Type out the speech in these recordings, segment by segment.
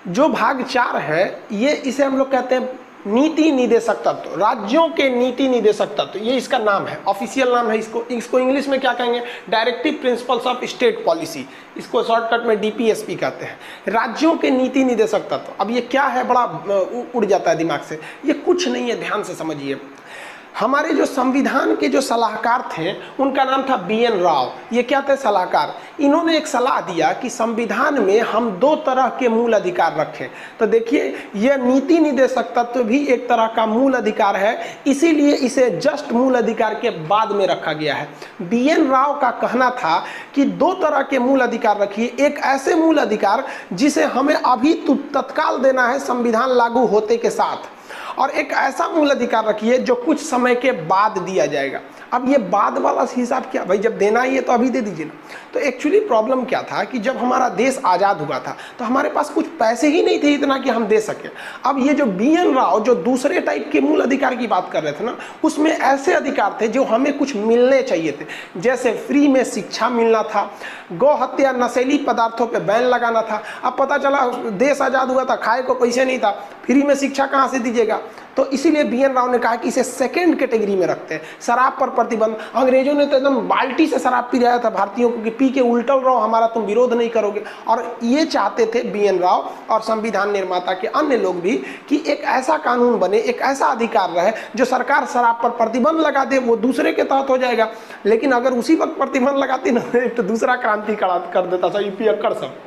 जो भाग 4 है ये इसे हम लोग कहते हैं नीति निदेशक तत्व, राज्यों के नीति निदेशक तत्व, ये इसका नाम है, ऑफिशियल नाम है। इसको इंग्लिश में क्या कहेंगे? Directive principles of state policy, इसको शॉर्टकट में डीपीएसपी कहते हैं, राज्यों के नीति निदेशक तत्व। अब ये क्या है, बड़ा उड़ जाता है दिमाग से, ये कुछ नहीं है, ध्यान से समझिए। हमारे जो संविधान के जो सलाहकार थे उनका नाम था बीएन राव। ये क्या थे? सलाहकार। इन्होंने एक सलाह दिया कि संविधान में हम 2 तरह के मूल अधिकार रखें। तो देखिए, यह नीति निदेशक तत्व भी एक तरह का मूल अधिकार है, इसीलिए इसे जस्ट मूल अधिकार के बाद में रखा गया है। बीएन राव का कहना था कि 2 तरह के मूल अधिकार रखिए, एक ऐसे मूल अधिकार जिसे हमें अभी तत्काल देना है संविधान लागू होते के साथ, और एक ऐसा मूल अधिकार रखिए जो कुछ समय के बाद दिया जाएगा। अब ये बाद वाला हिसाब क्या भाई, जब देना ही है तो अभी दे दीजिए ना। तो एक्चुअली प्रॉब्लम क्या था कि जब हमारा देश आज़ाद हुआ था तो हमारे पास कुछ पैसे ही नहीं थे इतना कि हम दे सके। अब ये जो बीएन राव जो दूसरे टाइप के मूल अधिकार की बात कर रहे थे ना, उसमें ऐसे अधिकार थे जो हमें कुछ मिलने चाहिए थे, जैसे फ्री में शिक्षा मिलना था, गौ हत्या नशीली पदार्थों पर बैन लगाना था। अब पता चला देश आज़ाद हुआ था, खाए को पैसे नहीं था, फ्री में शिक्षा कहाँ से दीजिएगा? तो इसीलिए बीएन राव ने कहा कि इसे सेकेंड कैटेगरी में रखते हैं। शराब पर प्रतिबंध, अंग्रेजों ने तो एकदम बाल्टी से शराब पी रहा था भारतीयों को कि पी के उल्टल रहो, हमारा तुम विरोध नहीं करोगे। और ये चाहते थे बीएन राव और संविधान निर्माता के अन्य लोग भी कि एक ऐसा कानून बने, एक ऐसा अधिकार रहे जो सरकार शराब पर प्रतिबंध लगा दे, वो दूसरे के तहत हो जाएगा। लेकिन अगर उसी वक्त प्रतिबंध लगाती ना तो दूसरा क्रांति कर देता था यूपी अक्कर सब।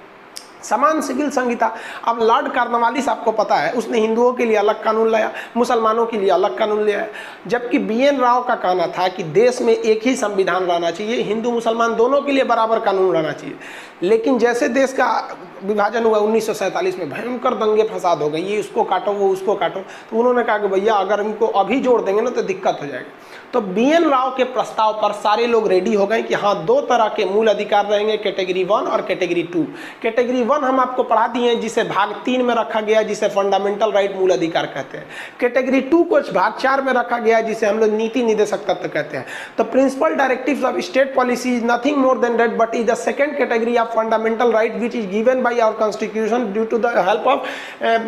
समान सिविल संहिता, अब लॉर्ड कार्नवालिस आपको पता है, उसने हिंदुओं के लिए अलग कानून लाया, मुसलमानों के लिए अलग कानून लाया, जबकि बीएन राव का कहना था कि देश में एक ही संविधान रहना चाहिए, हिंदू मुसलमान दोनों के लिए बराबर कानून रहना चाहिए। लेकिन जैसे देश का विभाजन हुआ 1947 में, भयंकर दंगे फसाद हो गए, ये उसको काटो वो उसको काटो, तो उन्होंने कहा कि भैया अगर इनको अभी जोड़ देंगे ना तो दिक्कत हो जाएगी। तो बीएन राव के प्रस्ताव पर सारे लोग रेडी हो गए कि हाँ 2 तरह के मूल अधिकार रहेंगे, कैटेगरी 1 और कैटेगरी 2। कैटेगरी 1 हम आपको पढ़ा दिए, जिसे भाग 3 में रखा गया, जिसे फंडामेंटल राइट मूल अधिकार कहते हैं। कैटेगरी 2 को भाग 4 में रखा गया, जिसे हम लोग नीति निदेशक तत्व कहते हैं। तो principal directives of state policy is nothing more than that but is the second category of fundamental right which is given by our constitution due to the help of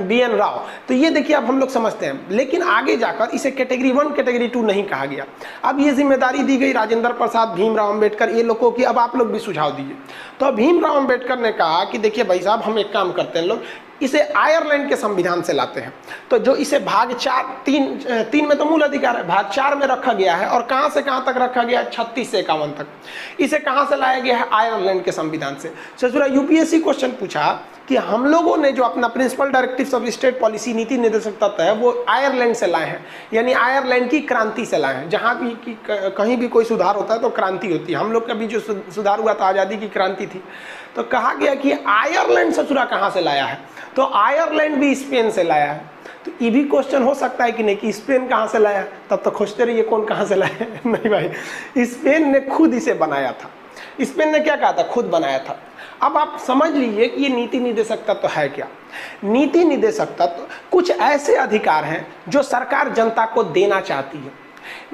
BN Rao. तो ये देखिए अब हम लोग समझते हैं, लेकिन आगे जाकर इसे कैटेगरी 1 कैटेगरी 2 नहीं कहा गया। अब ये जिम्मेदारी दी गई राजेंद्र प्रसाद, भीमराव अंबेडकर, ये लोगों की, अब आप लोग भी सुझाव दीजिए। तो भीमराव अंबेडकर ने कहा कि देखिए भाई साहब, हम एक काम करते हैं, लोग इसे आयरलैंड के संविधान से लाते हैं। तो जो इसे भाग 3 में तो मूल अधिकार है, भाग 4 में रखा गया है, और कहां से कहां तक रखा गया है? 36 से 51 तक। इसे कहां से लाया गया है? आयरलैंड के संविधान से। ससुरा यूपीएससी क्वेश्चन पूछा कि हम लोगों ने जो अपना principal directives of state policy नीति निदेशक तत्व है वो आयरलैंड से लाए हैं, यानी आयरलैंड की क्रांति से लाए हैं। जहां भी कहीं भी कोई सुधार होता है तो क्रांति होती है। हम लोग का भी जो सुधार हुआ था, आज़ादी की क्रांति थी। तो कहा गया कि आयरलैंड ससुरा कहाँ से लाया है? तो आयरलैंड भी स्पेन से लाया है। तो ये भी क्वेश्चन हो सकता है कि नहीं कि स्पेन कहाँ से लाया, तब तो खोजते रहिए कौन कहाँ से लाया है। नहीं भाई, स्पेन ने खुद इसे बनाया था। स्पेन ने क्या कहा था? खुद बनाया था। अब आप समझ लीजिए कि ये नीति निदेशक तत्व है क्या। नीति निदेशक तत्व कुछ ऐसे अधिकार हैं जो सरकार जनता को देना चाहती है,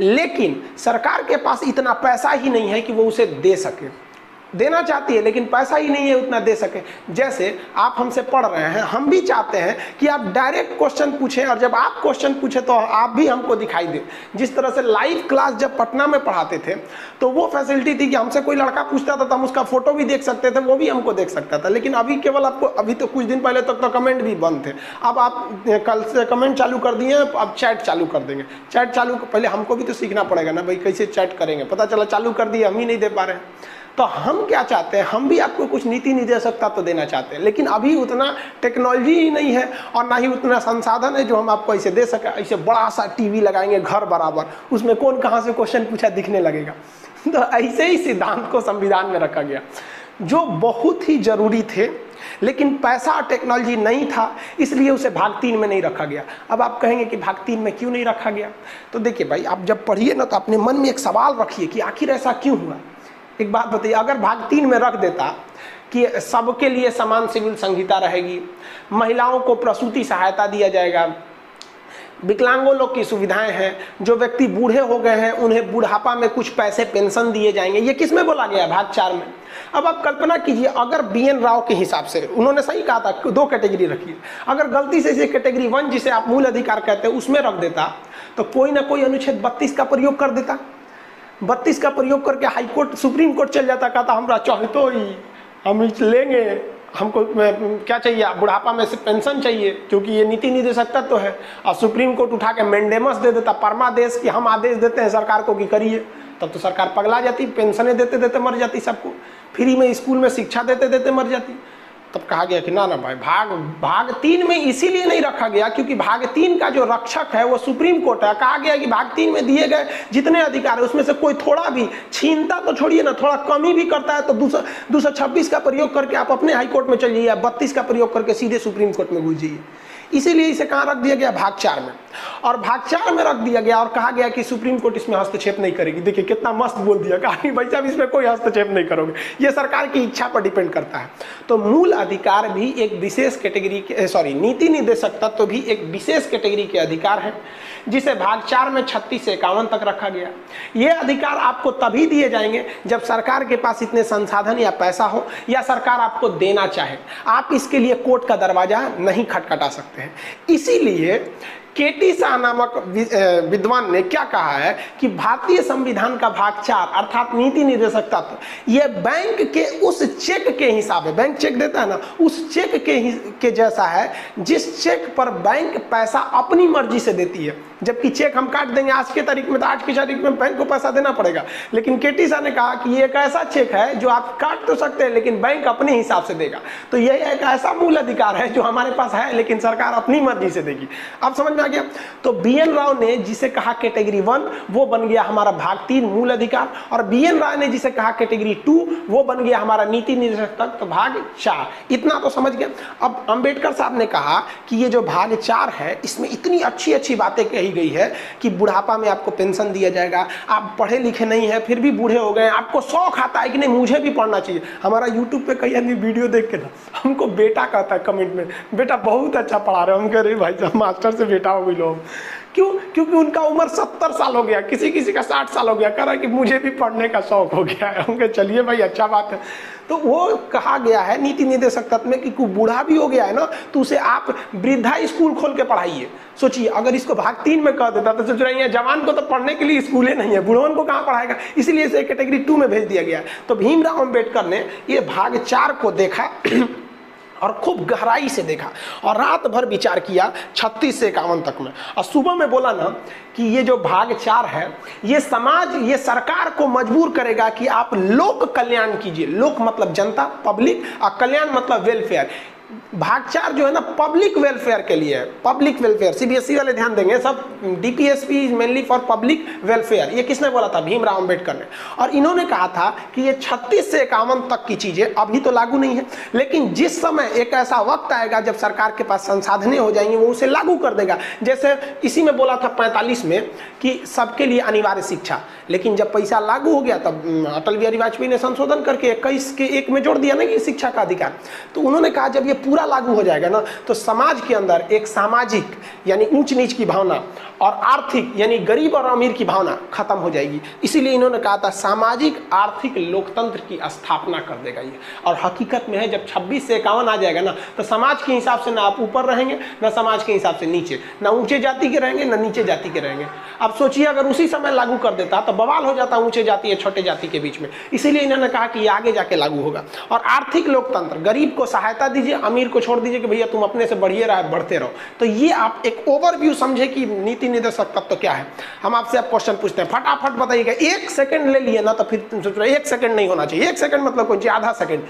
लेकिन सरकार के पास इतना पैसा ही नहीं है कि वो उसे दे सके। देना चाहती है लेकिन पैसा ही नहीं है उतना दे सके। जैसे आप हमसे पढ़ रहे हैं, हम भी चाहते हैं कि आप डायरेक्ट क्वेश्चन पूछें, और जब आप क्वेश्चन पूछें तो आप भी हमको दिखाई दें। जिस तरह से लाइव क्लास जब पटना में पढ़ाते थे तो वो फैसिलिटी थी कि हमसे कोई लड़का पूछता था तो हम उसका फोटो भी देख सकते थे, वो भी हमको देख सकता था। लेकिन अभी केवल आपको, अभी तो कुछ दिन पहले तक तो कमेंट भी बंद थे, अब आप कल से कमेंट चालू कर दिए, अब चैट चालू कर देंगे। चैट चालू, पहले हमको भी तो सीखना पड़ेगा ना भाई, कैसे चैट करेंगे। पता चला चालू कर दिए, हम ही नहीं दे पा रहे हैं। तो हम क्या चाहते हैं, हम भी आपको कुछ नीति निदेशक तत्व देना चाहते हैं, लेकिन अभी उतना टेक्नोलॉजी ही नहीं है और ना ही उतना संसाधन है जो हम आपको ऐसे दे सके। ऐसे बड़ा सा टीवी लगाएंगे घर बराबर, उसमें कौन कहाँ से क्वेश्चन पूछा दिखने लगेगा। तो ऐसे ही सिद्धांत को संविधान में रखा गया जो बहुत ही जरूरी थे, लेकिन पैसा और टेक्नोलॉजी नहीं था, इसलिए उसे भाग 3 में नहीं रखा गया। अब आप कहेंगे कि भाग 3 में क्यों नहीं रखा गया? तो देखिए भाई, आप जब पढ़िए ना तो अपने मन में एक सवाल रखिए कि आखिर ऐसा क्यों हुआ। एक बात बताइए, अगर भाग 3 में रख देता कि सबके लिए समान सिविल संहिता रहेगी, महिलाओं को प्रसूति सहायता दिया जाएगा, विकलांगों लोग की सुविधाएं हैं, जो व्यक्ति बूढ़े हो गए हैं उन्हें बुढ़ापा में कुछ पैसे पेंशन दिए जाएंगे। ये किस में बोला गया है? भाग 4 में। अब आप कल्पना कीजिए, अगर BN राव के हिसाब से, उन्होंने सही कहा था 2 कैटेगरी रखी, अगर गलती से इसे कैटेगरी 1 जिसे आप मूल अधिकार कहते हैं उसमें रख देता तो कोई ना कोई अनुच्छेद 32 का प्रयोग कर देता। 32 का प्रयोग करके हाई कोर्ट, सुप्रीम कोर्ट चल जाता, कहता हमरा चाहे तो ही हम लेंगे, हमको क्या चाहिए, बुढ़ापा में से पेंशन चाहिए, क्योंकि ये नीति निर्देशक तत्व है। और सुप्रीम कोर्ट उठा के मैंडेमस दे देता, परमादेश, कि हम आदेश देते हैं सरकार को कि करिए। तब तो सरकार पगला जाती, पेंशनें देते देते मर जाती, सबको फ्री में स्कूल में शिक्षा देते देते मर जाती। तब कहा गया कि ना ना भाई, भाग 3 में इसीलिए नहीं रखा गया क्योंकि भाग 3 का जो रक्षक है वो सुप्रीम कोर्ट है। कहा गया कि भाग 3 में दिए गए जितने अधिकार है उसमें से कोई थोड़ा भी छीनता तो छोड़िए ना, थोड़ा कमी भी करता है तो 226 का प्रयोग करके आप अपने हाई कोर्ट में चल जाइए, 32 का प्रयोग करके सीधे सुप्रीम कोर्ट में घुस जाइए। इसीलिए इसे कहाँ रख दिया गया? भाग 4 में। और भाग 4 में रख दिया गया और कहा गया कि सुप्रीम कोर्ट इसमें हस्तक्षेप नहीं करेगी। देखिए कितना मस्त बोल दिया, कहा कि भाई साहब इसमें कोई हस्तक्षेप नहीं करोगे, ये सरकार की इच्छा पर डिपेंड करता है। तो मूल अधिकार भी एक विशेष कैटेगरी के, नीति निर्देशक तत्व तो भी एक विशेष कैटेगरी के अधिकार है, जिसे भाग 4 में 36 से 51 तक रखा गया। ये अधिकार आपको तभी दिए जाएंगे जब सरकार के पास इतने संसाधन या पैसा हो, या सरकार आपको देना चाहे। आप इसके लिए कोर्ट का दरवाजा नहीं खटखटा सकते। इसीलिए केटी शाह नामक विद्वान ने क्या कहा है कि भारतीय संविधान का भाग 4 अर्थात नीति निर्देशक तत्व यह बैंक के उस चेक के हिसाब है, बैंक चेक देता है ना, उस चेक के जैसा है जिस चेक पर बैंक पैसा अपनी मर्जी से देती है। जबकि चेक हम काट देंगे आज के तारीख में तो आज की तारीख में बैंक को पैसा देना पड़ेगा, लेकिन केटी शाह ने कहा कि ये एक ऐसा चेक है जो आप काट तो सकते हैं लेकिन बैंक अपने हिसाब से देगा। तो यह एक ऐसा मूल अधिकार है जो हमारे पास है लेकिन सरकार अपनी मर्जी से देगी। अब समझ में आ गया? तो BN राव ने जिसे कहा कैटेगरी 1 वो बन गया हमारा भाग 3 मूल अधिकार, और BN राव ने जिसे कहा कैटेगरी 2 वो बन गया हमारा नीति निर्देशक तत्व भाग 4। इतना तो समझ गया। अब अंबेडकर साहब ने कहा कि ये जो भाग 4 है इसमें इतनी अच्छी अच्छी बातें कही गई है कि बुढ़ापा में आपको पेंशन दिया जाएगा, आप पढ़े लिखे नहीं है फिर भी बूढ़े हो गए, आपको शौक आता है कि नहीं मुझे भी पढ़ना चाहिए। हमारा यूट्यूब पे कई आदमी वीडियो देख के ना हमको बेटा कहता है कमेंट में, बेटा बहुत अच्छा पढ़ा रहे हो। हम कह रहे भाई साहब मास्टर से बेटा हो गई लोग, क्यों? क्योंकि उनका उम्र 70 साल हो गया, किसी किसी का 60 साल हो गया, कह रहा है कि मुझे भी पढ़ने का शौक हो गया है। हम कहे चलिए भाई अच्छा बात है। तो वो कहा गया है नीति निर्देशक तत्व में कि बूढ़ा भी हो गया है ना तो उसे आप वृद्धा स्कूल खोल के पढ़ाइए। सोचिए अगर इसको भाग 3 में कह देता तो सोच रही है जवान को तो पढ़ने के लिए स्कूलें नहीं है, बूढ़ों को कहाँ पढ़ाएगा, इसलिए इसे कैटेगरी 2 में भेज दिया गया। तो भीमराव अंबेडकर ने ये भाग 4 को देखा और खूब गहराई से देखा और रात भर विचार किया 36 से 51 तक में, और सुबह में बोला ना कि ये जो भाग 4 है ये समाज, ये सरकार को मजबूर करेगा कि आप लोक कल्याण कीजिए। लोक मतलब जनता, पब्लिक, और कल्याण मतलब वेलफेयर। भाग 4 जो है ना पब्लिक वेलफेयर के लिए है, पब्लिक वेलफेयर। CBSE वाले ध्यान देंगे सब, DPSP is mainly for public welfare. ये किसने बोला था? भीमराव अंबेडकर ने। और इन्होंने कहा था कि ये 36 से 51 तक की चीजें अभी तो लागू नहीं है, लेकिन जिस समय एक ऐसा वक्त आएगा जब सरकार के पास संसाधनें हो जाएंगी वो उसे लागू कर देगा। जैसे इसी में बोला था 45 में कि सबके लिए अनिवार्य शिक्षा, लेकिन जब पैसा लागू हो गया तब अटल बिहारी वाजपेयी ने संशोधन करके 21 के 1 में जोड़ दिया ना कि शिक्षा का अधिकार। तो उन्होंने कहा जब ये पूरा लागू हो जाएगा ना तो समाज के अंदर एक सामाजिक यानी ऊंच नीच की भावना और आर्थिक यानी गरीब और अमीर की भावना खत्म हो जाएगी। इसीलिए इन्होंने कहा था सामाजिक आर्थिक लोकतंत्र की स्थापना कर देगा ये। और हकीकत में है जब 26 से 51 आ जाएगा ना तो समाज के हिसाब से ना आप ऊपर रहेंगे ना समाज के हिसाब से नीचे, ना ऊंचे जाति के रहेंगे ना नीचे जाति के रहेंगे। अब सोचिए अगर उसी समय लागू कर देता तो बवाल हो जाता ऊंचे जाति या छोटे जाति के बीच में। इसीलिए इन्होंने कहा कि ये आगे जाके लागू होगा। और आर्थिक लोकतंत्र, गरीब को सहायता दीजिए, अमीर को छोड़ दीजिए कि भैया तुम अपने से बढ़िए रहे, बढ़ते रहो। तो ये आप एक ओवरव्यू समझे कि नीति निर्देशक तत्व क्या है। हम आपसे आप क्वेश्चन पूछते हैं, फटाफट बताइएगा। 1 सेकंड ले लिए ना तो फिर सोच रहे 1 सेकंड नहीं होना चाहिए। 1 सेकंड मतलब कोई आधा सेकंड,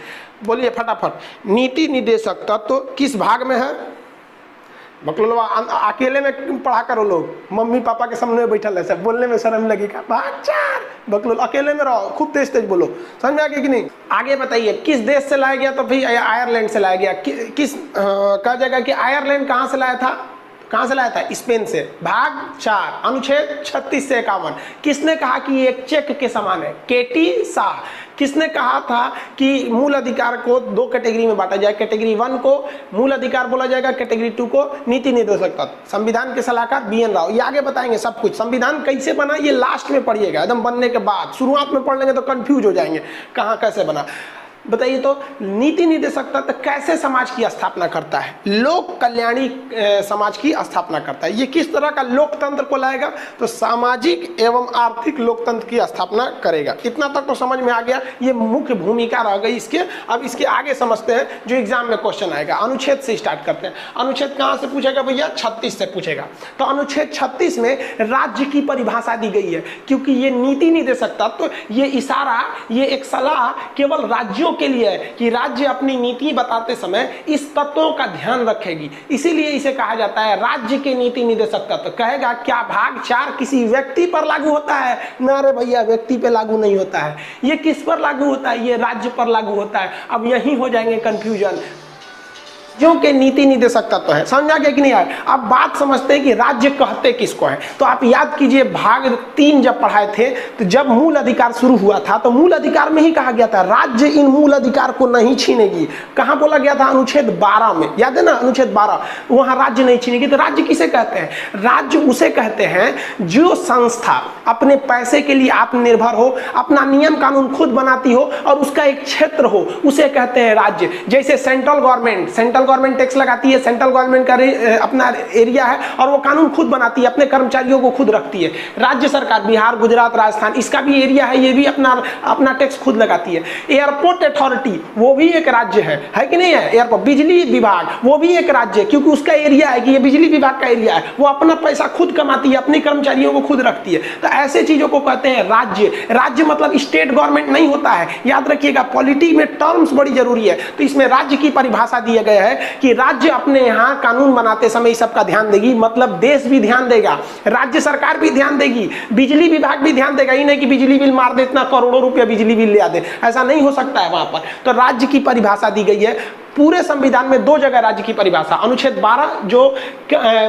बोलिए फटाफट। नीति निर्देशक तत्व किस भाग में है? मतलब अकेले में पढ़ा करो लोग, मम्मी पापा के सामने बैठल है, सब बोलने में शर्म लगेगा। भाग 4 बकलोल, अकेले में रहो, खूब तेज तेज बोलो। समझ में आ गया कि नहीं? आगे बताइए किस देश से लाया गया? तो भाई आयरलैंड से लाया गया। किस कहा जाएगा कि आयरलैंड कहाँ से लाया था? कहाँ से लाया था? स्पेन से। भाग 4 अनुच्छेद 36 से 51 किसने कहा कि ये एक चेक के समान है? केटी शाह। किसने कहा था कि मूल अधिकार को दो कैटेगरी में बांटा जाए, कैटेगरी 1 को मूल अधिकार बोला जाएगा, कैटेगरी 2 को नीति निर्देशक तत्व। संविधान के सलाहकार BN राव, ये आगे बताएंगे सब कुछ। संविधान कैसे बना ये लास्ट में पढ़िएगा, एकदम बनने के बाद। शुरुआत में पढ़ लेंगे तो कंफ्यूज हो जाएंगे कहाँ कैसे बना। बताइए तो नीति निर्देशक तत्व कैसे समाज की स्थापना करता है? लोक कल्याणी समाज की स्थापना करता है। ये किस तरह का लोकतंत्र को लाएगा? तो सामाजिक एवं आर्थिक लोकतंत्र की स्थापना करेगा। इतना तक तो समझ में आ गया, ये मुख्य भूमिका रह गई इसके। अब इसके आगे समझते हैं जो एग्जाम में क्वेश्चन आएगा। अनुच्छेद से स्टार्ट करते हैं। अनुच्छेद कहाँ से पूछेगा भैया? 36 से पूछेगा। तो अनुच्छेद 36 में राज्य की परिभाषा दी गई है, क्योंकि ये नीति निर्देशक तत्व, ये इशारा, ये एक सलाह केवल राज्यों के लिए है कि राज्य अपनी नीति बताते समय इस तत्वों का ध्यान रखेगी। इसीलिए इसे कहा जाता है राज्य के नीति निर्देशक तत्व। कहेगा क्या भाग 4 किसी व्यक्ति पर लागू होता है? ना रे भैया, व्यक्ति पे लागू नहीं होता है। ये किस पर लागू होता है? ये राज्य पर लागू होता है। अब यही हो जाएंगे कंफ्यूजन। जो के नीति निर्देशक तत्व है, समझा गया कि नहीं यार? अब बात समझते हैं कि राज्य कहते किसको है। तो आप याद कीजिए भाग 3 जब पढ़ाए थे, तो जब मूल अधिकार शुरू हुआ था तो मूल अधिकार में ही कहा गया था राज्य इन मूल अधिकार को नहीं छीनेगी। कहां बोला गया था? अनुच्छेद 12 में, याद है ना? अनुच्छेद 12, वहां राज्य नहीं छीनेगी। तो राज्य किसे कहते हैं? राज्य उसे कहते हैं जो संस्था अपने पैसे के लिए आत्मनिर्भर हो, अपना नियम कानून खुद बनाती हो और उसका एक क्षेत्र हो, उसे कहते हैं राज्य। जैसे सेंट्रल गवर्नमेंट टैक्स लगाती है, सेंट्रल गवर्नमेंट का अपना एरिया है और वो कानून खुद बनाती है, अपने कर्मचारियों को खुद रखती है। राज्य सरकार बिहार, गुजरात, राजस्थान, इसका भी एरिया है, ये भी अपना टैक्स खुद लगाती है। एयरपोर्ट अथॉरिटी वो भी एक राज्य है कि नहीं है? एयरपोर्ट, बिजली विभाग वो भी एक राज्य है, क्योंकि उसका एरिया है कि ये बिजली विभाग का एरिया है, वो अपना पैसा खुद कमाती है, अपने कर्मचारियों को खुद रखती है। तो ऐसे चीजों को कहते हैं राज्य। राज्य मतलब स्टेट गवर्नमेंट नहीं होता है, याद रखिएगा। पॉलिटी में टर्म्स बड़ी जरूरी है। तो इसमें राज्य की परिभाषा दिया गया है कि राज्य अपने यहां कानून बनाते समय सबका ध्यान देगी, मतलब देश भी ध्यान देगा, राज्य सरकार भी ध्यान देगी, बिजली विभाग भी ध्यान देगा। ही नहीं कि बिजली बिल मार दे, इतना करोड़ों रुपया बिजली बिल ले आ दे, ऐसा नहीं हो सकता है वहां पर। तो राज्य की परिभाषा दी गई है। पूरे संविधान में 2 जगह राज्य की परिभाषा। अनुच्छेद 12 जो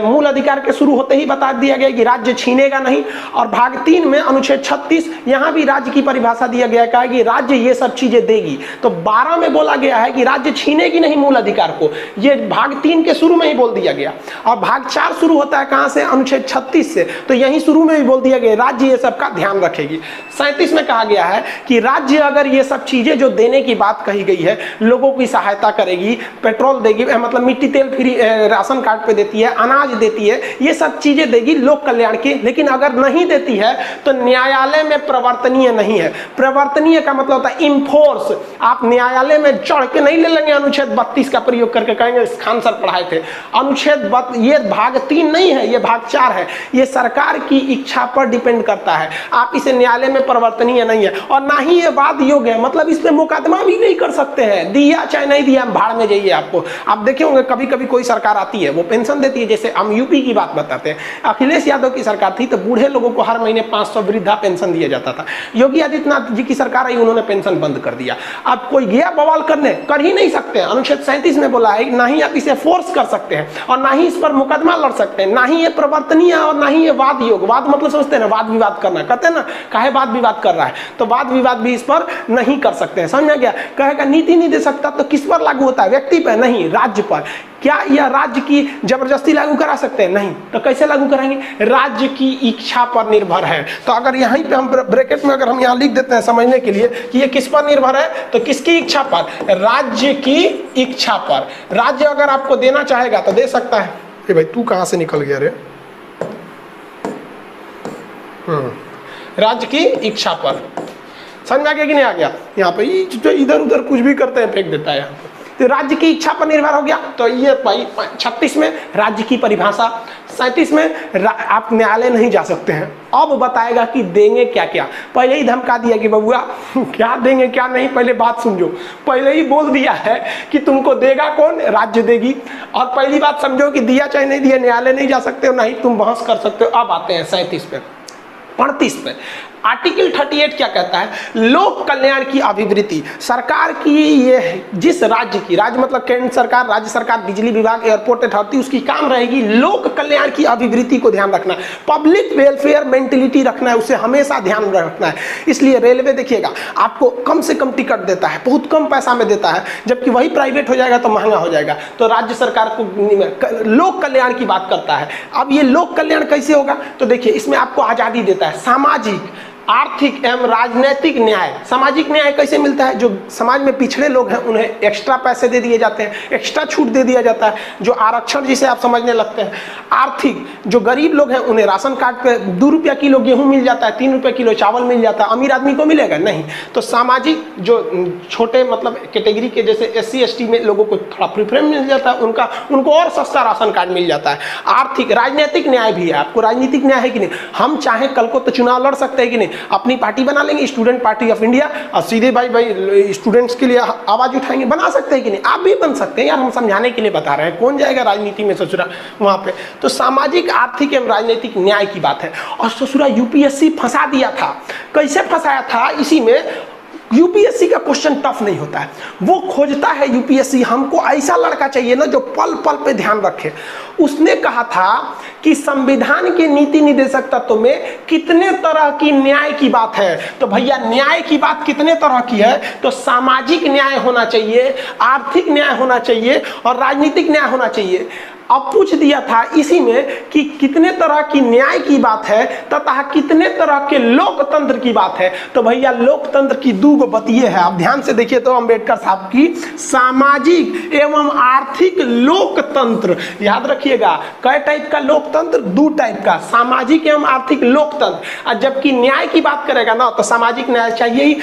मूल अधिकार के शुरू होते ही बता दिया गया कि राज्य छीनेगा नहीं, और भाग 3 में अनुच्छेद 36 यहां भी राज्य की परिभाषा दिया गया है कि राज्य ये सब चीजें देगी। तो 12 में बोला गया है कि राज्य छीनेगी नहीं मूल अधिकार को, ये भाग 3 के शुरू में ही बोल दिया गया। और भाग 4 शुरू होता है कहां से? अनुच्छेद 36 से। तो यही शुरू में भी बोल दिया गया राज्य ये सब का ध्यान रखेगी। 37 में कहा गया है कि राज्य अगर ये सब चीजें जो देने की बात कही गई है, लोगों की सहायता करेगी, पेट्रोल देगी, मतलब मिट्टी तेल फ्री राशन कार्ड पे देती है, अनाज देती है, ये सब चीजें देगी लोक कल्याण की। लेकिन अगर नहीं देती है तो न्यायालय में प्रवर्तनीय नहीं है। प्रवर्तनीय का मतलब होता है इनफोर्स। आप न्यायालय में चढ़ के नहीं ले लेंगे अनुच्छेद 32 का प्रयोग करके, कहेंगे खान सर पढ़ाए थे। अनुच्छेद ये भाग 3 नहीं है, ये भाग 4 है। ये सरकार की इच्छा पर डिपेंड करता है। आप इसे न्यायालय में प्रवर्तनीय नहीं है, और ना ही ये वाद योग्य है, मतलब इस पे मुकदमा भी नहीं कर सकते हैं। दिया चाहे नहीं दिया, भाड़ में जाइए। आपको आप देखे होंगे कभी कभी कोई सरकार आती है, वो पेंशन देती है। जैसे हम यूपी की बात बताते हैं, अखिलेश यादव की सरकार थी तो बूढ़े लोगों को हर महीने 500 वृद्धा पेंशन दिया जाता था। योगी आदित्यनाथ जी की सरकार आई, उन्होंने पेंशन बंद कर दिया। अब कोई गया बवाल करने, कर ही नहीं सकते हैं। अनुच्छेद 37 में बोला है ना ही आप इसे फोर्स कर सकते हैं, और ना ही इस पर मुकदमा लड़ सकते हैं, ना ही ये प्रवर्तनीय और ना ही ये वाद योग। वाद मतलब समझते हैं ना, वाद विवाद करना, कहते हैं ना काहे वाद विवाद कर रहा है, तो वाद विवाद भी इस पर नहीं कर सकते हैं। समझ गया? कहेगा नीति निर्देशक तत्व तो किस पर लागू होता है? व्यक्ति पर नहीं, राज्य पर। क्या यह राज्य की जबरदस्ती लागू करा सकते हैं? नहीं। तो कैसे लागू कराएंगे? राज्य की इच्छा पर निर्भर है। तो अगर यहीं पे हम ब्रैकेट में अगर हम यहाँ लिख देते हैं समझने के लिए कि ये किस पर निर्भर है, तो किसकी इच्छा पर? राज्य की इच्छा पर। राज्य अगर आपको देना चाहेगा तो दे सकता है। ए भाई तू कहाँ से निकल गया रे? राज्य की इच्छा पर। समझ आ गया कि नहीं आ गया? यहाँ पे इधर उधर कुछ भी करते हैं, फेंक देता है यहाँ पे। तो राज्य की इच्छा पर निर्भर हो गया। तो ये 36 में राज्य की परिभाषा, 37 में आप न्यायालय नहीं जा सकते हैं। अब बताएगा कि देंगे क्या क्या। पहले ही धमका दिया कि बबुआ क्या देंगे क्या नहीं, पहले बात समझो। पहले ही बोल दिया है कि तुमको देगा कौन? राज्य देगी। और पहली बात समझो कि दिया चाहे नहीं दिया, न्यायालय नहीं जा सकते हो, नहीं तुम बहस कर सकते हो। अब आते हैं 37 पे, 38 पे। आर्टिकल 38 क्या कहता है? लोक कल्याण की अभिवृद्धि। सरकार की ये जिस राज्य की, राज्य मतलब केंद्र सरकार, राज्य सरकार, बिजली विभाग, एयरपोर्ट अथॉरिटी, उसकी काम रहेगी लोक कल्याण की अभिवृद्धि को ध्यान रखना, पब्लिक वेलफेयर मेंटेलिटी रखना है, उसे हमेशा ध्यान रखना है। इसलिए रेलवे देखिएगा आपको कम से कम टिकट देता है, बहुत कम पैसा में देता है, जबकि वही प्राइवेट हो जाएगा तो महंगा हो जाएगा। तो राज्य सरकार को लोक कल्याण की बात करता है। अब ये लोक कल्याण कैसे होगा? तो देखिए इसमें आपको आजादी देता है, सामाजिक, आर्थिक एवं राजनीतिक न्याय। सामाजिक न्याय कैसे मिलता है? जो समाज में पिछड़े लोग हैं उन्हें एक्स्ट्रा पैसे दे दिए जाते हैं, एक्स्ट्रा छूट दे दिया जाता है, जो आरक्षण जिसे आप समझने लगते हैं। आर्थिक, जो गरीब लोग हैं उन्हें राशन कार्ड पे 2 रुपया किलो गेहूं मिल जाता है, 3 रुपये किलो चावल मिल जाता है। अमीर आदमी को मिलेगा नहीं। तो सामाजिक, जो छोटे मतलब कैटेगरी के जैसे SC ST में लोगों को थोड़ा प्रेफरेंस मिल जाता है, उनको और सस्ता राशन कार्ड मिल जाता है। आर्थिक, राजनीतिक न्याय भी है। आपको राजनीतिक न्याय है कि नहीं? हम चाहे कल को तो चुनाव लड़ सकते हैं कि नहीं, अपनी पार्टी बना लेंगे, स्टूडेंट पार्टी ऑफ इंडिया, और सीधे भाई स्टूडेंट्स के लिए आवाज उठाएंगे। बना सकते हैं कि नहीं? आप भी बन सकते हैं यार, हम समझाने के लिए बता रहे हैं। कौन जाएगा राजनीति में ससुरा वहां पे? तो सामाजिक, आर्थिक एवं राजनीतिक न्याय की बात है। और ससुरा UPSC फंसा दिया था। कैसे फंसाया था? इसी में UPSC का क्वेश्चन टफ नहीं होता है, वो खोजता है UPSC हमको ऐसा लड़का चाहिए ना जो पल पल पे ध्यान रखे। उसने कहा था कि संविधान के नीति निर्देशक तत्व में कितने तरह की न्याय की बात है। तो भैया न्याय की बात कितने तरह की है? तो सामाजिक न्याय होना चाहिए, आर्थिक न्याय होना चाहिए और राजनीतिक न्याय होना चाहिए। अब पूछ दिया था इसी में कि कितने तरह की न्याय की बात है तथा कितने तरह के लोकतंत्र की बात है। तो भैया लोकतंत्र की 2 बतिये है। आप ध्यान से देखिए तो अम्बेडकर साहब की सामाजिक एवं आर्थिक लोकतंत्र, याद रखिएगा कै टाइप का लोकतंत्र? 2 टाइप का, सामाजिक एवं आर्थिक लोकतंत्र। और जबकि न्याय की बात करेगा ना तो सामाजिक न्याय चाहिए ही,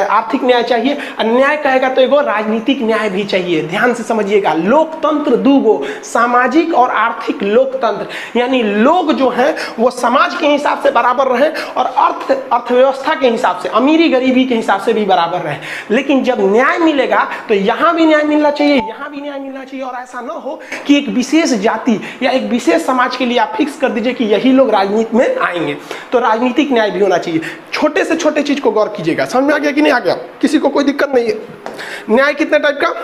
आर्थिक न्याय चाहिए, अन्याय कहेगा तो एगो राजनीतिक न्याय भी चाहिए। ध्यान से समझिएगा, लोकतंत्र 2 सामाजिक और आर्थिक लोकतंत्र, यानी लोग जो हैं वो समाज के हिसाब से बराबर रहे और अर्थव्यवस्था के हिसाब से, अमीरी गरीबी के हिसाब से भी बराबर रहे। लेकिन जब न्याय मिलेगा तो यहां भी न्याय मिलना चाहिए, यहां भी न्याय मिलना चाहिए। और ऐसा ना हो कि एक विशेष जाति या एक विशेष समाज के लिए आप फिक्स कर दीजिए कि यही लोग राजनीति में आएंगे। तो राजनीतिक न्याय भी होना चाहिए। छोटे से छोटे चीज को गौर कीजिएगा। समझ में आ गया कि नहीं आ गया? किसी को कोई दिक्कत नहीं है? न्याय कितने टाइप का?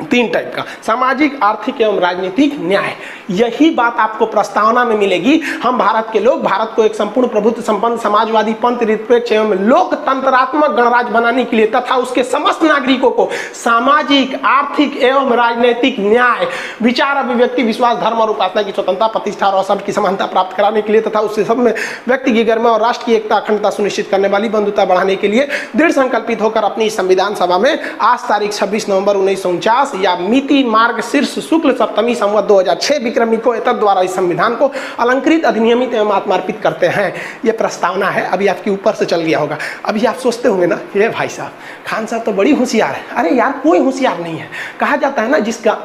3 टाइप का, सामाजिक, आर्थिक एवं राजनीतिक न्याय। यही बात आपको प्रस्तावना में मिलेगी। हम भारत के लोग भारत को एक संपूर्ण प्रभुत्व संपन्न समाजवादी पंथ निरपेक्ष एवं लोकतंत्रात्मक गणराज्य बनाने के लिए तथा उसके समस्त नागरिकों को सामाजिक, आर्थिक एवं राजनीतिक न्याय, विचार, अभिव्यक्ति, विश्वास, धर्म और उपासना की स्वतंत्रता, प्रतिष्ठा और अवसर की समानता प्राप्त कराने के लिए तथा उससे सब में व्यक्ति की गरिमा और राष्ट्र की एकता, अखंडता सुनिश्चित करने वाली बंधुता बढ़ाने के लिए दृढ़ संकल्पित होकर अपनी संविधान सभा में आज तारीख 26 नवंबर 1949 या मिति मार्ग शीर्ष शुक्ल सप्तमी संवत 2006 विक्रमिको एतद द्वारा इस संविधान को अलंकृत, अधिनियमित एवं आत्मार्पित करते हैं। यह प्रस्तावना है। अभी आपके ऊपर से चल गया होगा। अभी आप सोचते होंगे ना, ये भाई साहब खान साहब तो बड़ी होशियार है। अरे यार कोई होशियार नहीं है। कहा जाता है ना जिसका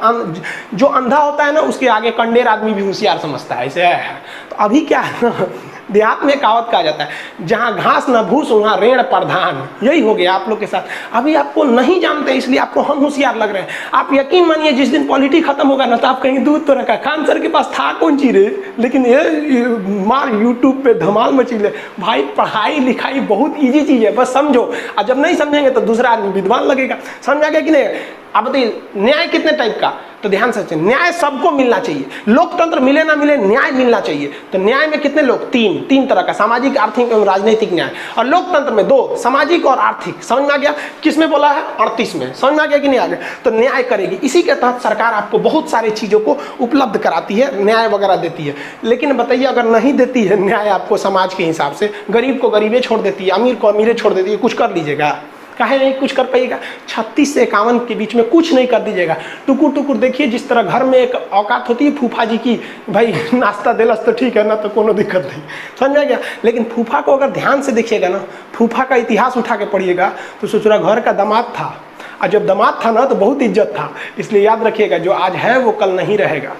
जो अंधा होता है ना उसके आगे कंडेर आदमी भी होशियार समझता है। ऐसे है। तो अभी क्या है ना, देहात में कहावत कहा जाता है, जहां घास न भूस वहां रेड़ प्रधान। यही हो गया आप लोग के साथ। अभी आपको नहीं जानते इसलिए आपको हम होशियार लग रहे हैं। आप यकीन मानिए जिस दिन पॉलिटी खत्म होगा ना तो आप कहीं दूध तो रखा खान सर के पास था कौन चीज रे, लेकिन ये मार यूट्यूब पे धमाल मची ले। भाई पढ़ाई लिखाई बहुत ईजी चीज है, बस समझो। और जब नहीं समझेंगे तो दूसरा आदमी विद्वान लगेगा। समझा गया कि नहीं? अब बताइए न्याय कितने टाइप का? तो ध्यान से सुनिए, न्याय सबको मिलना चाहिए। लोकतंत्र मिले ना मिले न्याय मिलना चाहिए। तो न्याय में कितने लोग? 3 तरह का, सामाजिक, आर्थिक एवं राजनीतिक न्याय। और लोकतंत्र में 2, सामाजिक और आर्थिक। समझ में आ गया? किस में बोला है? 38 में। समझ में आ गया कि नहीं आ गया? तो न्याय करेगी। इसी के तहत सरकार आपको बहुत सारी चीजों को उपलब्ध कराती है, न्याय वगैरह देती है। लेकिन बताइए अगर नहीं देती है न्याय आपको समाज के हिसाब से, गरीब को गरीबे छोड़ देती है, अमीर को अमीरे छोड़ देती है, कुछ कर लीजिएगा? काहे नहीं कुछ कर पाइएगा? 36 से 51 के बीच में कुछ नहीं कर दीजिएगा। टुकुर टुकुर देखिए, जिस तरह घर में एक औकात होती है फूफा जी की, भाई नाश्ता दिलस तो ठीक है ना, तो कोनो दिक्कत नहीं। समझ गया? लेकिन फूफा को अगर ध्यान से देखिएगा ना, फूफा का इतिहास उठा के पढ़िएगा तो ससुरा घर का दामाद था। और जब दामाद था ना तो बहुत इज्जत था। इसलिए याद रखिएगा, जो आज है वो कल नहीं रहेगा।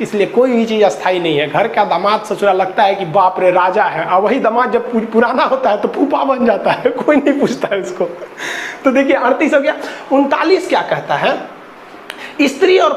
इसलिए कोई भी चीज़ अस्थाई नहीं है। घर का दामाद ससुरा लगता है कि बाप रे राजा है, और वही दामाद जब पुराना होता है तो फूफा बन जाता है, कोई नहीं पूछता है उसको। तो देखिए 38 हो गया। 39 क्या कहता है? स्त्री और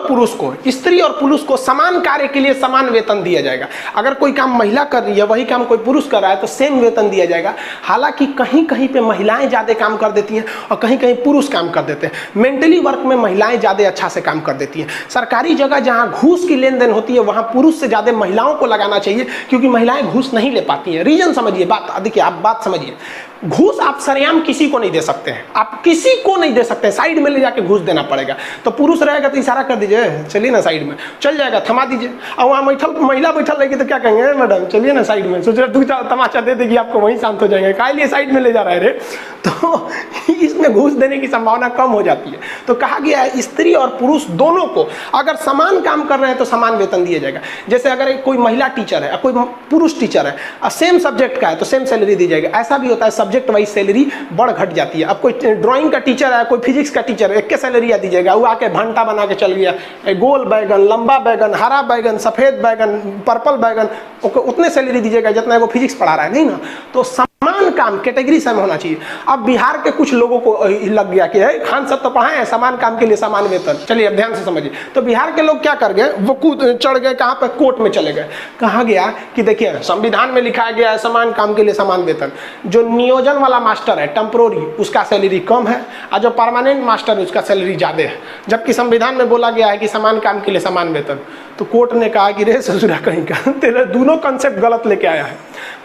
पुरुष को समान कार्य के लिए समान वेतन दिया जाएगा। अगर कोई काम महिला कर रही है वही काम कोई पुरुष कर रहा है तो सेम वेतन दिया जाएगा। हालांकि कहीं कहीं पे महिलाएं ज्यादा काम कर देती हैं और कहीं कहीं पुरुष काम कर देते हैं। मेंटली वर्क में महिलाएं ज्यादा अच्छा से काम कर देती हैं। सरकारी जगह जहां घूस की लेन देन होती है वहां पुरुष से ज्यादा महिलाओं को लगाना चाहिए, क्योंकि महिलाएं घूस नहीं ले पाती हैं। रीजन समझिए, बात देखिए, आप बात समझिए। घूस आप सरेआम किसी को नहीं दे सकते हैं, आप किसी को नहीं दे सकते, साइड में ले जाके घूस देना पड़ेगा। तो पुरुष रहेगा तो इशारा कर दीजिए, चलिए ना साइड में, चल जाएगा, थमा दीजिए। और वहाँ महिला बैठल रहेगी तो क्या कहेंगे, मैडम चलिए ना साइड में, सोच रहे दो चार तमाचा दे देगी आपको, वहीं शांत हो जाएंगे, काहे लिए साइड में ले जा रहा है रे। तो इसमें घूस देने की संभावना कम हो जाती है। तो कहा गया है स्त्री और पुरुष दोनों को अगर समान काम कर रहे हैं तो समान वेतन दिया जाएगा। जैसे अगर कोई महिला टीचर है, कोई पुरुष टीचर है, सेम सब्जेक्ट का है तो सेम सैलरी दी जाएगी। ऐसा भी होता है सब्जेक्ट वाइज सैलरी बढ़ घट जाती है। अब कोई ड्राइंग का टीचर है, कोई फिजिक्स का टीचर है, एक के सैलरी दी जाएगा, वो आके भंटा बना के चल गया, गोल बैगन, लंबा बैगन, हरा बैगन, सफेद बैगन, पर्पल बैगन, उतने सैलरी दीजिएगा जितना वो फिजिक्स पढ़ा रहा है, नहीं ना। तो समान काम कैटेगरी सेम होना चाहिए। अब बिहार के कुछ लोगों को लग गया कि खान साहब तो पढ़ाए हैं समान काम के लिए समान वेतन। चलिए अब ध्यान से समझिए। तो बिहार के लोग क्या कर गए, वो कूद चढ़ गए कहाँ पे, कोर्ट में चले गए। कहा गया कि देखिए संविधान में लिखा गया है समान काम के लिए समान वेतन। जो नियोजन वाला मास्टर है टेम्पोररी, उसका सैलरी कम है, और जो परमानेंट मास्टर है उसका सैलरी ज्यादा है, जबकि संविधान में बोला गया है कि समान काम के लिए समान वेतन। तो कोर्ट ने कहा कि रे ससुरा कहीं का, तेरे दोनों कंसेप्ट गलत लेके आया है।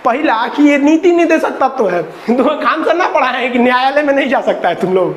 पहला कि ये नीति निर्देशक तत्व है, तुम्हें खान सर ना पढ़ा है कि न्यायालय में नहीं जा सकता है तुम लोग।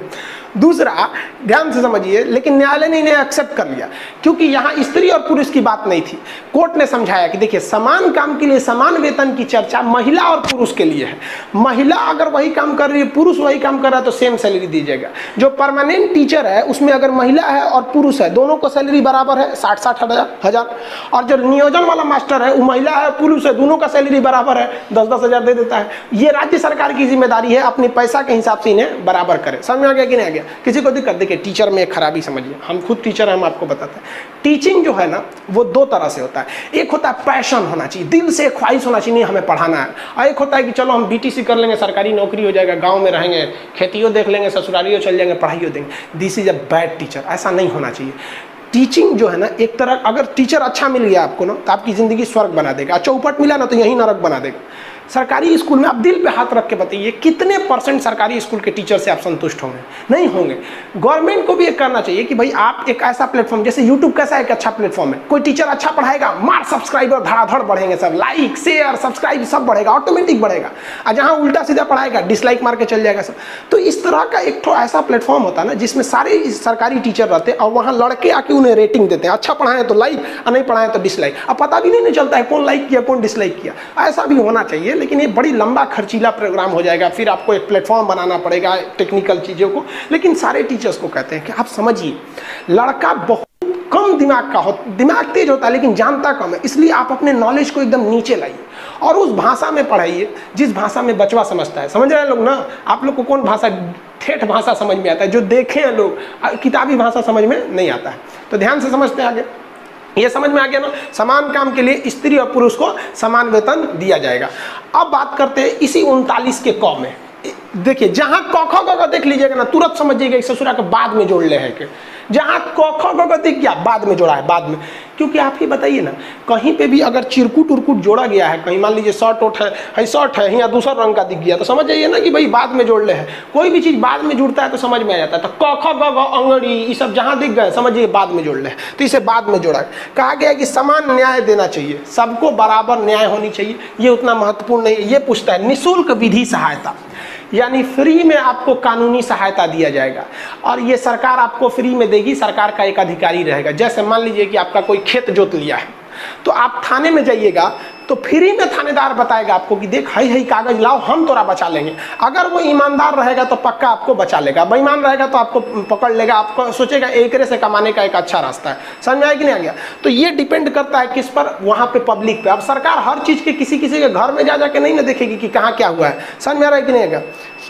दूसरा ध्यान से समझिए, लेकिन न्यायालय ने इन्हें एक्सेप्ट कर लिया क्योंकि यहाँ स्त्री और पुरुष की बात नहीं थी। कोर्ट ने समझाया कि देखिए समान काम के लिए समान वेतन की चर्चा महिला और पुरुष के लिए है। महिला अगर वही काम कर रही है, पुरुष वही काम कर रहा है तो सेम सैलरी दी जाएगा। जो परमानेंट टीचर है उसमें अगर महिला है और पुरुष है, दोनों को सैलरी बराबर है 60-60 हजार। और जो नियोजन वाला मास्टर है वो महिला है पुरुष है, दोनों का सैलरी बराबर है, 10-10 हजार दे देता है। ये राज्य सरकार की जिम्मेदारी है अपने पैसा के हिसाब से इन्हें बराबर करे। समझ में आ गया कि नहीं आ गया? किसी को दिक्कत? देखिए टीचर में एक खराबी समझिए, हम खुद टीचर हैं, हम आपको बताते हैं। टीचिंग जो है ना वो दो तरह से होता है। एक होता है पैशन होना चाहिए, दिल से ख्वाहिश होना चाहिए, नहीं हमें पढ़ाना है। और एक होता है कि चलो हम बीटीसी कर लेंगे, सरकारी नौकरी हो जाएगा, गांव में रहेंगे, खेतियों देख लेंगे, ससुरालियों चल जाएंगे, पढ़ाइयों देंगे। This is a bad teacher. ऐसा नहीं होना चाहिए। टीचिंग जो है ना एक तरह, अगर टीचर अच्छा मिल गया आपको ना तो आपकी जिंदगी स्वर्ग बना देगा, चौपट मिला ना तो यही नरक बना देगा। सरकारी स्कूल में आप दिल पे हाथ रख के बताइए कितने % सरकारी स्कूल के टीचर से आप संतुष्ट होंगे? नहीं होंगे। गवर्नमेंट को भी एक करना चाहिए कि भाई आप एक ऐसा प्लेटफॉर्म, जैसे यूट्यूब कैसा एक अच्छा प्लेटफॉर्म है, कोई टीचर अच्छा पढ़ाएगा, मार सब्सक्राइबर धड़ाधड़ बढ़ेंगे, सब लाइक शेयर सब्सक्राइब सब बढ़ेगा, ऑटोमेटिक बढ़ेगा। और जहाँ उल्टा सीधा पढ़ाएगा डिसलाइक मार के चल जाएगा सब। तो इस तरह का एक तो ऐसा प्लेटफॉर्म होता है ना जिसमें सारे सरकारी टीचर रहते हैं और वहाँ लड़के आके उन्हें रेटिंग देते हैं, अच्छा पढ़ाएं तो लाइक और नहीं पढ़ाएं तो डिसलाइक। अब पता भी नहीं चलता है कौन लाइक किया कौन डिसलाइक किया। ऐसा भी होना चाहिए, लेकिन ये बड़ी लंबा खर्चीला प्रोग्राम हो जाएगा, फिर आपको एक प्लेटफॉर्म बनाना पड़ेगा टेक्निकल चीजों को। लेकिन सारे टीचर्स को कहते हैं कि आप समझिए लड़का बहुत कम दिमाग का हो, दिमाग तेज होता है लेकिन जानता कम है, इसलिए आप अपने नॉलेज को एकदम नीचे लाइए और उस भाषा में पढ़ाइए जिस भाषा में बचवा समझता है। समझ रहे हैं लोग ना? आप लोग को कौन भाषा, ठेठ भाषा समझ में आता है, जो देखे हैं लोग, किताबी भाषा समझ में नहीं आता है। तो ध्यान से समझते हैं आगे। ये समझ में आ गया ना? समान काम के लिए स्त्री और पुरुष को समान वेतन दिया जाएगा। अब बात करते हैं इसी 39 के क में। देखिए जहां क ख ग देख लीजिएगा ना, तुरंत समझिएगा एक ससुरा के बाद में जोड़ ले है कि जहां क ख ग दिख गया बाद में जोड़ा है, बाद में। क्योंकि आप ही बताइए ना, कहीं पे भी अगर चिरकुट उरकुट जोड़ा गया है, कहीं मान लीजिए शर्ट उठ है, शर्ट है या दूसरा रंग का दिख गया, तो समझ जाइए ना कि भाई बाद में जोड़ ले है। कोई भी चीज बाद में जुड़ता है तो समझ में आ जाता है। तो क ख ग अंगड़ी ये सब जहां दिख गए समझिए बाद में जोड़ ले, तो इसे बाद में जोड़ा। कहा गया कि समान न्याय देना चाहिए, सबको बराबर न्याय होनी चाहिए। ये उतना महत्वपूर्ण नहीं है। ये पूछता है निःशुल्क विधि सहायता, यानी फ्री में आपको कानूनी सहायता दिया जाएगा और ये सरकार आपको फ्री में देगी। सरकार का एक अधिकारी रहेगा। जैसे मान लीजिए कि आपका कोई खेत जोत लिया है तो आप थाने में जाइएगा तो फ्री में थानेदार बताएगा आपको कि देख हई कागज लाओ, हम तोरा बचा लेंगे। अगर वो ईमानदार रहेगा तो पक्का आपको बचा लेगा, बेईमान रहेगा तो आपको पकड़ लेगा। आपको सोचेगा एकरे से कमाने का एक अच्छा रास्ता है। समझ में आया कि नहीं आ गया? तो ये डिपेंड करता है किस पर, वहां पे पब्लिक पे। अब सरकार हर चीज के किसी के घर में जा जाके नहीं ना देखेगी कि कहाँ क्या हुआ है। समझ में आ रहा है कि नहीं आ गया?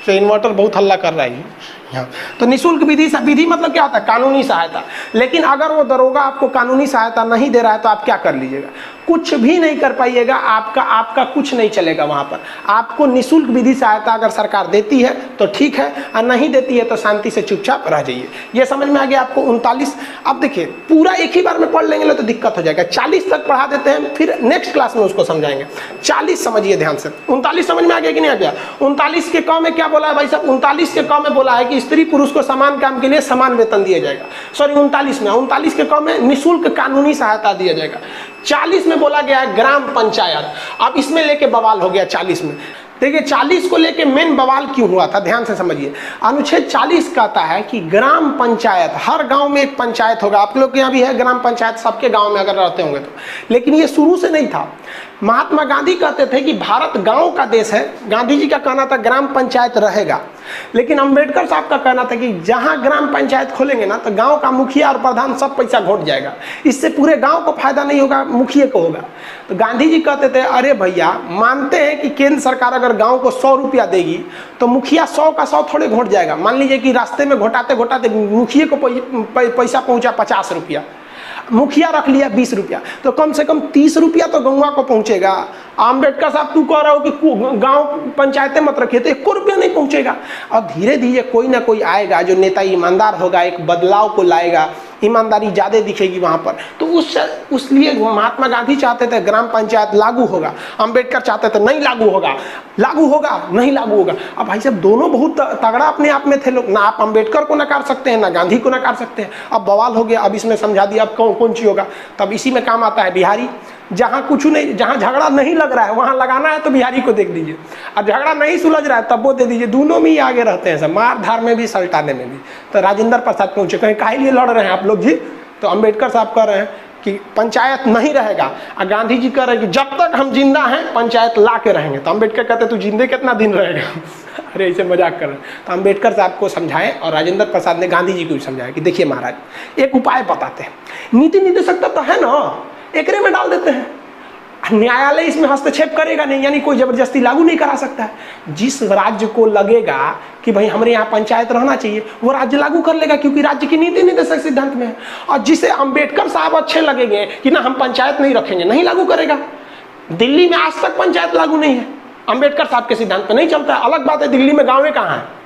तो इन्वर्टर बहुत हल्ला कर रहा है। हाँ, तो निःशुल्क विधि मतलब क्या होता है? कानूनी सहायता। लेकिन अगर वो दरोगा आपको कानूनी सहायता नहीं दे रहा है तो आप क्या कर लीजिएगा? कुछ भी नहीं कर पाइएगा, आपका कुछ नहीं चलेगा वहां पर। आपको निःशुल्क विधि सहायता अगर सरकार देती है तो ठीक है, और नहीं देती है तो शांति से चुपचाप रह जाइए। ये समझ में आ गया आपको? 39। अब देखिए पूरा एक ही बार में पढ़ लेंगे तो दिक्कत हो जाएगा। 40 तक पढ़ा देते हैं, फिर नेक्स्ट क्लास में उसको समझाएंगे। 40 समझिए ध्यान से। 39 समझ में आ गया कि नहीं आ गया? 39 के क में क्या बोला है भाई साहब? 39 के क में बोला है कि स्त्री पुरुष को समान काम के लिए समान वेतन दिया जाएगा। सॉरी 39 के क में निःशुल्क कानूनी सहायता दिया जाएगा। 40 में बोला गया है ग्राम पंचायत। अब इसमें लेके बवाल हो गया 40 में। देखिए 40 को लेके मेन बवाल क्यों हुआ था, ध्यान से समझिए। अनुच्छेद 40 कहता है कि ग्राम पंचायत, हर गांव में एक पंचायत होगा। आप लोग के यहाँ भी है ग्राम पंचायत, सबके गांव में अगर रहते होंगे तो। लेकिन ये शुरू से नहीं था। महात्मा गांधी कहते थे कि भारत गांव का देश है। गांधी जी का कहना था ग्राम पंचायत रहेगा। लेकिन अंबेडकर साहब का कहना था कि जहां ग्राम पंचायत खोलेंगे ना तो गांव का मुखिया और प्रधान सब पैसा घोट जाएगा, इससे पूरे गांव को फायदा नहीं होगा, मुखिया को होगा। तो गांधी जी कहते थे अरे भैया, मानते हैं कि केंद्र सरकार अगर गांव को 100 रुपया देगी तो मुखिया 100 का 100 थोड़े घोट जाएगा। मान लीजिए कि रास्ते में घोटाते घोटाते मुखिया को पैसा पहुंचा 50 रुपया, मुखिया रख लिया 20 रुपया, तो कम से कम 30 रुपया तो गौवा को पहुंचेगा। अम्बेडकर साहब तू कह रहा हो कि गांव पंचायतें मत रखिए, तो 1 रुपया नहीं पहुंचेगा। और धीरे धीरे कोई ना कोई आएगा जो नेता ईमानदार होगा, एक बदलाव को लाएगा, ईमानदारी ज्यादा दिखेगी वहां पर। तो उसलिए महात्मा गांधी चाहते थे ग्राम पंचायत लागू होगा, अम्बेडकर चाहते थे नहीं लागू होगा, लागू होगा नहीं लागू होगा। अब भाई साहब दोनों बहुत तगड़ा अपने आप में थे लोग, ना आप अम्बेडकर को नकार सकते हैं ना गांधी को नकार सकते हैं। अब बवाल हो गया, अब इसमें समझा दिया अब कौन सी होगा। तब इसी में काम आता है बिहारी। जहां कुछ नहीं, जहां झगड़ा नहीं लग रहा है वहां लगाना है तो बिहारी को देख दीजिए, और झगड़ा नहीं सुलझ रहा है तब वो दे दीजिए। दोनों में ही आगे रहते हैं सब, मार धार में भी सल्टाने में भी। तो राजेंद्र प्रसाद पहुंचे, कहीं काहे लिए लड़ रहे हैं आप लोग जी? तो अम्बेडकर साहब कह रहे हैं कि पंचायत नहीं रहेगा, और गांधी जी कह रहे हैं कि जब तक हम जिंदा हैं पंचायत ला के रहेंगे। तो अम्बेडकर कहते तू जिंदे कितना दिन रहेगा? अरे ऐसे मजाक कर रहे हैं। तो अम्बेडकर साहब को समझाए और राजेंद्र प्रसाद ने गांधी जी को भी समझाया कि देखिए महाराज एक उपाय बताते हैं, नीति निदेशकता तो है ना, एकरे में डाल देते हैं, न्यायालय इसमें हस्तक्षेप करेगा नहीं, यानी कोई जबरदस्ती लागू नहीं करा सकता है। जिस राज्य को लगेगा कि भाई हमारे यहाँ पंचायत रहना चाहिए वो राज्य लागू कर लेगा, क्योंकि राज्य की नीति निदेशक सिद्धांत में है। और जिसे अम्बेडकर साहब अच्छे लगेंगे कि ना हम पंचायत नहीं रखेंगे, नहीं लागू करेगा। दिल्ली में आज तक पंचायत लागू नहीं है, अम्बेडकर साहब के सिद्धांत पे नहीं चलता है। अलग बात है दिल्ली में गाँव कहाँ है,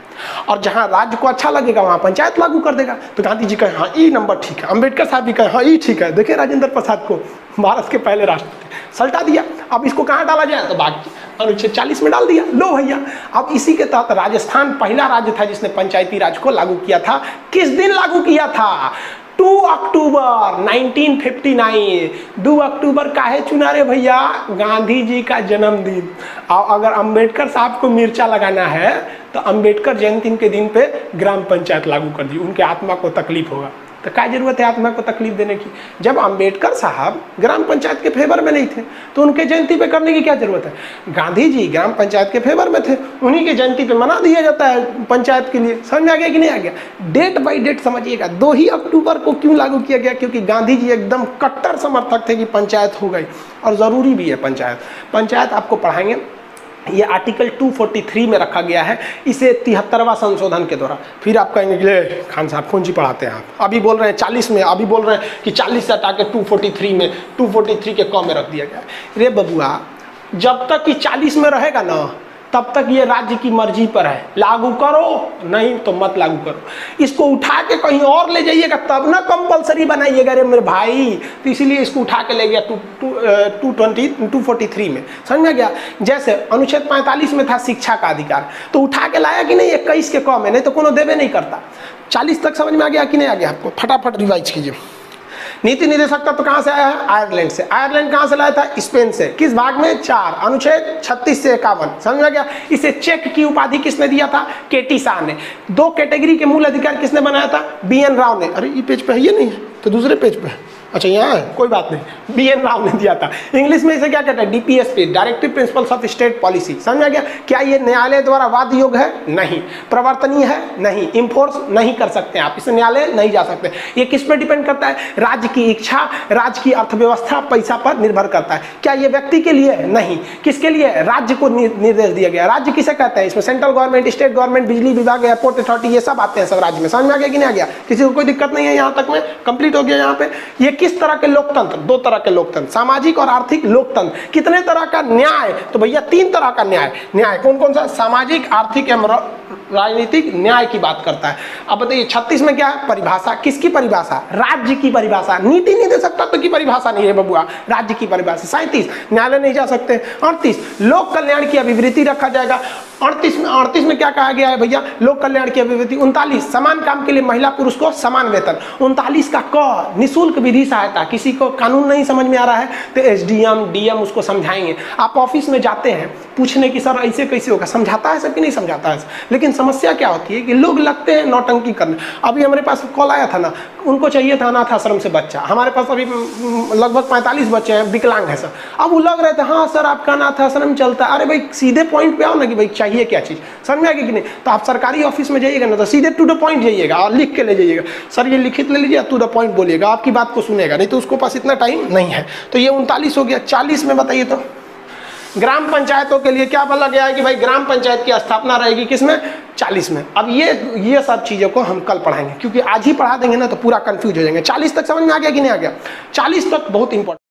और जहां राज्य को अच्छा लगेगा वहां पंचायत लागू कर देगा। तो गांधी जी कहे हाँ ई नंबर ठीक है, अम्बेडकर साहब भी कहे हाँ ई ठीक है। देखिए राजेंद्र प्रसाद को, भारत के पहले राष्ट्रपति, सल्टा दिया। अब इसको कहाँ डाला जाए? तो बाकी अनुच्छेद 40 में डाल दिया। लो भैया, अब इसी के तहत राजस्थान पहला राज्य था जिसने पंचायती राज को लागू किया था। किस दिन लागू किया था? 2 अक्टूबर 1959। 2 अक्टूबर काहे चुना रे भैया? गांधी जी का जन्मदिन। और अगर अम्बेडकर साहब को मिर्चा लगाना है तो अम्बेडकर जयंती के दिन पे ग्राम पंचायत लागू कर दी, उनके आत्मा को तकलीफ होगा। तो क्या जरूरत है आत्मा को तकलीफ देने की? जब अम्बेडकर साहब ग्राम पंचायत के फेवर में नहीं थे तो उनके जयंती पे करने की क्या जरूरत है? गांधी जी ग्राम पंचायत के फेवर में थे, उन्हीं के जयंती पे मना दिया जाता है पंचायत के लिए। समझ में आ गया कि नहीं आ गया? डेट बाई डेट समझिएगा। 2 ही अक्टूबर को क्यों लागू किया गया? क्योंकि गांधी जी एकदम कट्टर समर्थक थे कि पंचायत हो गई, और जरूरी भी है पंचायत। पंचायत आपको पढ़ाएंगे, ये आर्टिकल 243 में रखा गया है, इसे 73वां संशोधन के द्वारा। फिर आप कहेंगे कि खान साहब कौन सी पढ़ाते हैं आप? अभी बोल रहे हैं 40 में, अभी बोल रहे हैं कि 40 से हटा के 243 में, 243 के कम में रख दिया गया। रे बबुआ, जब तक कि 40 में रहेगा ना तब तक ये राज्य की मर्जी पर है, लागू करो नहीं तो मत लागू करो। इसको उठा के कहीं और ले जाइएगा तब ना कंपलसरी बनाइएगा रे मेरे भाई। तो इसीलिए इसको उठा के ले गया 243 में। समझ में गया? जैसे अनुच्छेद 45 में था शिक्षा का अधिकार, तो उठा के लाया कि नहीं 21 के कम है, नहीं तो कोनो देवे नहीं करता। 40 तक समझ में आ गया कि नहीं आ गया आपको? फटाफट रिवाइज कीजिए। नीति निदेशकता तो कहां से आया है? आयरलैंड से। आयरलैंड कहां से लाया था? स्पेन से। किस भाग में? 4 अनुच्छेद 36 से 51। समझ में गया? इसे चेक की उपाधि किसने दिया था? केटी शाह ने। 2 कैटेगरी के मूल अधिकार किसने बनाया था? BN राव ने। अरे ये पेज पे है, ये नहीं है तो दूसरे पेज पे है। अच्छा यहाँ है, कोई बात नहीं, BN राव ने दिया था। इंग्लिश में इसे क्या कहते हैं? DPSP, directive principles of state policy. समझ में आ गया? क्या ये न्यायालय द्वारा वाद योग्य है? नहीं। प्रवर्तनीय है? नहीं। इन्फोर्स नहीं कर सकते आप, इसे न्यायालय नहीं जा सकते। ये किस पर डिपेंड करता है? राज्य की इच्छा, राज्य की अर्थव्यवस्था, पैसा पर निर्भर करता है। क्या ये व्यक्ति के लिए है? नहीं। किसके लिए? राज्य को निर्देश दिया गया। राज्य किसे कहते हैं? इसमें सेंट्रल गवर्नमेंट, स्टेट गवर्नमेंट, बिजली विभाग, एयरपोर्ट अथॉरिटी, ये सब आते हैं सब राज्य में। समझ में आ गया कि नहीं आ गया? किसी को कोई दिक्कत नहीं है? यहाँ तक में कंप्लीट हो गया। यहाँ पे ये किस तरह के लोकतंत्र? दो तरह के लोकतंत्र, सामाजिक और आर्थिक लोकतंत्र। कितने तरह का न्याय? तो भैया 3 तरह का न्याय। न्याय कौन कौन सा? सामाजिक, आर्थिक एवं राजनीतिक न्याय की बात करता है। अब बताइए 36 में क्या है? परिभाषा। किसकी परिभाषा? राज्य की परिभाषा। नीति निदेशक तत्व की परिभाषा नहीं है बबुआ, राज्य की परिभाषा। 37 न्यायालय नहीं जा सकते। 38 लोक कल्याण की अभिवृत्ति रखा जाएगा। 38 में क्या कहा गया है भैया? लोक कल्याण की अभिवृत्ति। 39 समान काम के लिए महिला पुरुष को समान वेतन। 39 का क निःशुल्क विधि सहायता। किसी को कानून नहीं समझ में आ रहा है तो SDM DM उसको समझाएंगे। आप ऑफिस में जाते हैं पूछने की सर ऐसे कैसे होगा, समझाता है सब कि नहीं समझाता है। लेकिन समस्या क्या होती है कि लोग लगते हैं नौटंकी करने। अभी हमारे पास कॉल आया था ना, उनको चाहिए था अनाथ आश्रम से बच्चा। हमारे पास अभी लगभग 45 बच्चे हैं, विकलांग है सर। अब वो लग रहे थे हाँ सर आपका अनाथ आश्रम चलता है। अरे भाई सीधे पॉइंट पे आओ ना कि भाई चाहिए क्या चीज़, समझ में आ गई कि नहीं? तो आप सरकारी ऑफिस में जाइएगा ना तो सीधे टू द पॉइंट जाइएगा और लिख के ले जाइएगा, सर ये लिखित ले लीजिए, टू द पॉइंट बोलिएगा, आपकी बात को सुनेगा। नहीं तो उसको पास इतना टाइम नहीं है। तो ये 39 हो गया। 40 में बताइए तो ग्राम पंचायतों के लिए क्या बोला गया है कि भाई ग्राम पंचायत की स्थापना रहेगी किसमें? 40 में। अब ये सब चीज़ों को हम कल पढ़ाएंगे, क्योंकि आज ही पढ़ा देंगे ना तो पूरा कंफ्यूज हो जाएंगे। 40 तक समझ में आ गया कि नहीं आ गया? 40 तक बहुत इंपॉर्टेंट।